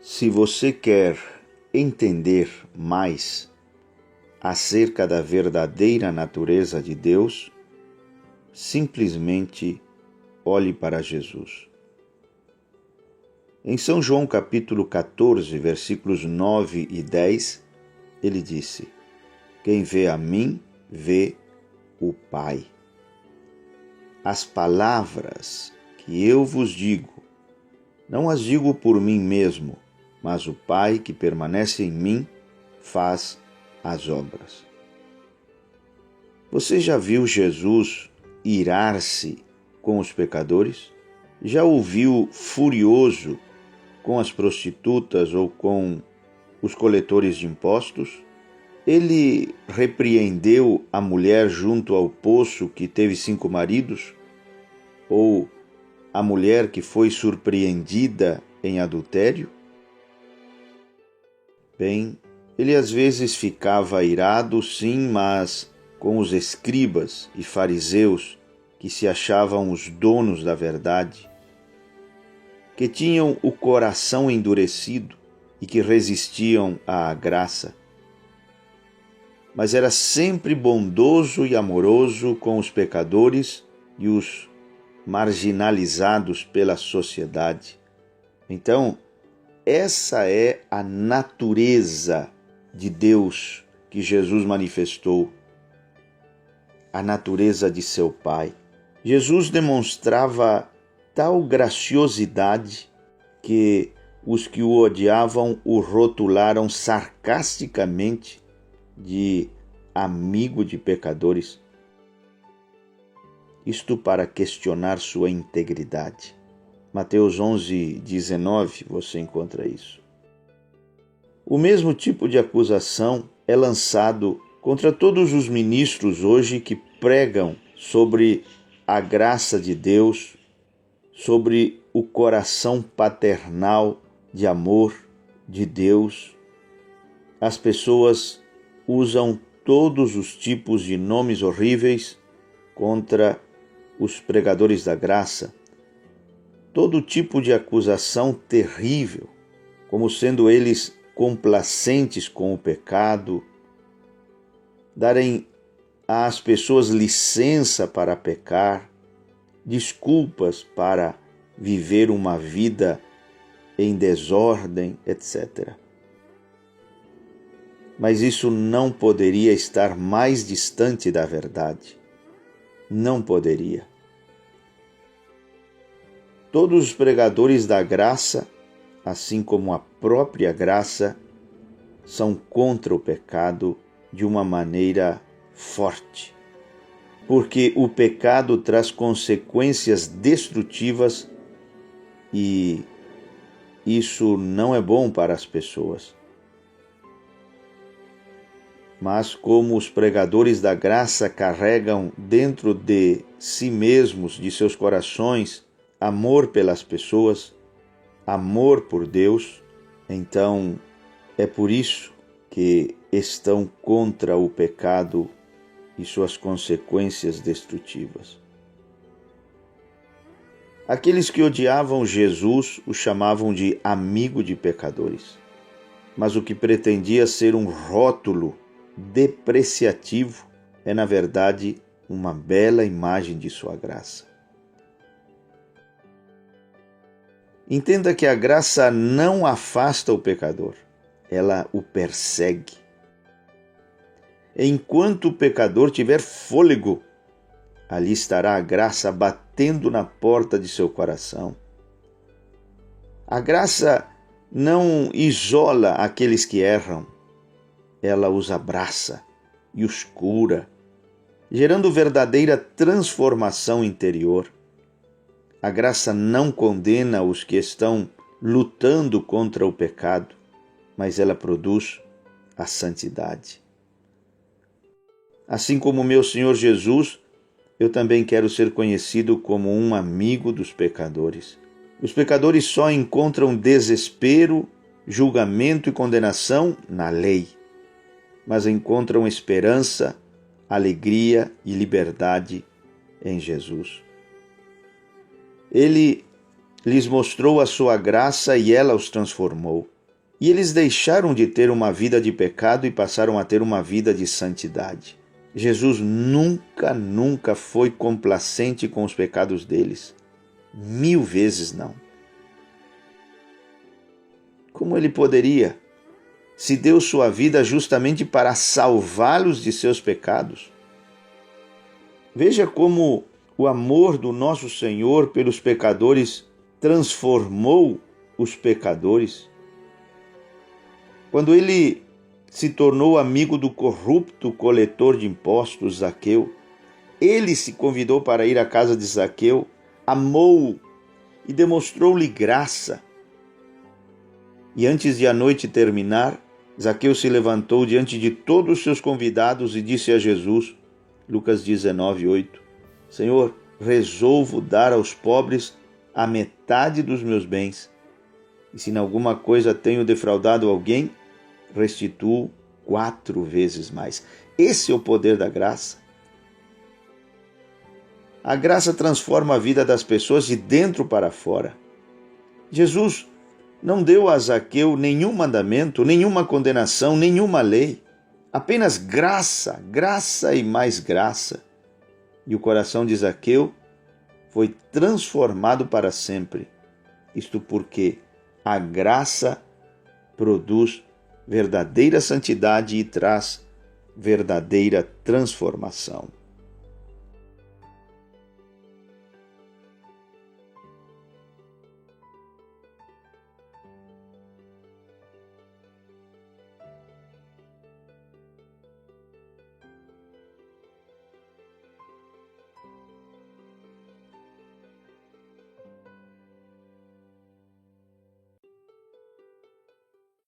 Se você quer entender mais acerca da verdadeira natureza de Deus, simplesmente olhe para Jesus. Em São João capítulo 14, versículos 9 e 10, ele disse: "Quem vê a mim, vê o Pai. As palavras que eu vos digo, não as digo por mim mesmo, mas o Pai que permanece em mim faz as obras." Você já viu Jesus irar-se com os pecadores? Já o viu furioso com as prostitutas ou com os coletores de impostos? Ele repreendeu a mulher junto ao poço que teve 5 maridos? Ou a mulher que foi surpreendida em adultério? Bem, ele às vezes ficava irado, sim, mas com os escribas e fariseus que se achavam os donos da verdade, que tinham o coração endurecido e que resistiam à graça. Mas era sempre bondoso e amoroso com os pecadores e os marginalizados pela sociedade. Então, essa é a natureza de Deus que Jesus manifestou, a natureza de seu Pai. Jesus demonstrava tal graciosidade que os que o odiavam o rotularam sarcasticamente de amigo de pecadores. Isto para questionar sua integridade. Mateus 11, 19, você encontra isso. O mesmo tipo de acusação é lançado contra todos os ministros hoje que pregam sobre a graça de Deus, sobre o coração paternal de amor de Deus. As pessoas usam todos os tipos de nomes horríveis contra os pregadores da graça, todo tipo de acusação terrível, como sendo eles complacentes com o pecado, darem às pessoas licença para pecar, desculpas para viver uma vida em desordem, etc. Mas isso não poderia estar mais distante da verdade. Não poderia. Todos os pregadores da graça, assim como a própria graça, são contra o pecado de uma maneira forte, porque o pecado traz consequências destrutivas e isso não é bom para as pessoas. Mas como os pregadores da graça carregam dentro de si mesmos, de seus corações, amor pelas pessoas, amor por Deus, então é por isso que estão contra o pecado e suas consequências destrutivas. Aqueles que odiavam Jesus o chamavam de amigo de pecadores, mas o que pretendia ser um rótulo depreciativo é, na verdade, uma bela imagem de sua graça. Entenda que a graça não afasta o pecador, ela o persegue. Enquanto o pecador tiver fôlego, ali estará a graça batendo na porta de seu coração. A graça não isola aqueles que erram, ela os abraça e os cura, gerando verdadeira transformação interior. A graça não condena os que estão lutando contra o pecado, mas ela produz a santidade. Assim como meu Senhor Jesus, eu também quero ser conhecido como um amigo dos pecadores. Os pecadores só encontram desespero, julgamento e condenação na lei, mas encontram esperança, alegria e liberdade em Jesus. Ele lhes mostrou a sua graça e ela os transformou. E eles deixaram de ter uma vida de pecado e passaram a ter uma vida de santidade. Jesus nunca foi complacente com os pecados deles. 1000 vezes não. Como ele poderia, se deu sua vida justamente para salvá-los de seus pecados? Veja como o amor do nosso Senhor pelos pecadores transformou os pecadores. Quando ele se tornou amigo do corrupto coletor de impostos, Zaqueu, ele se convidou para ir à casa de Zaqueu, amou-o e demonstrou-lhe graça. E antes de a noite terminar, Zaqueu se levantou diante de todos os seus convidados e disse a Jesus, Lucas 19:8, Senhor, resolvo dar aos pobres a metade dos meus bens. E se em alguma coisa tenho defraudado alguém, restituo 4 vezes mais. Esse é o poder da graça. A graça transforma a vida das pessoas de dentro para fora. Jesus não deu a Zaqueu nenhum mandamento, nenhuma condenação, nenhuma lei. Apenas graça, graça e mais graça. E o coração de Zaqueu foi transformado para sempre. Isto porque a graça produz verdadeira santidade e traz verdadeira transformação.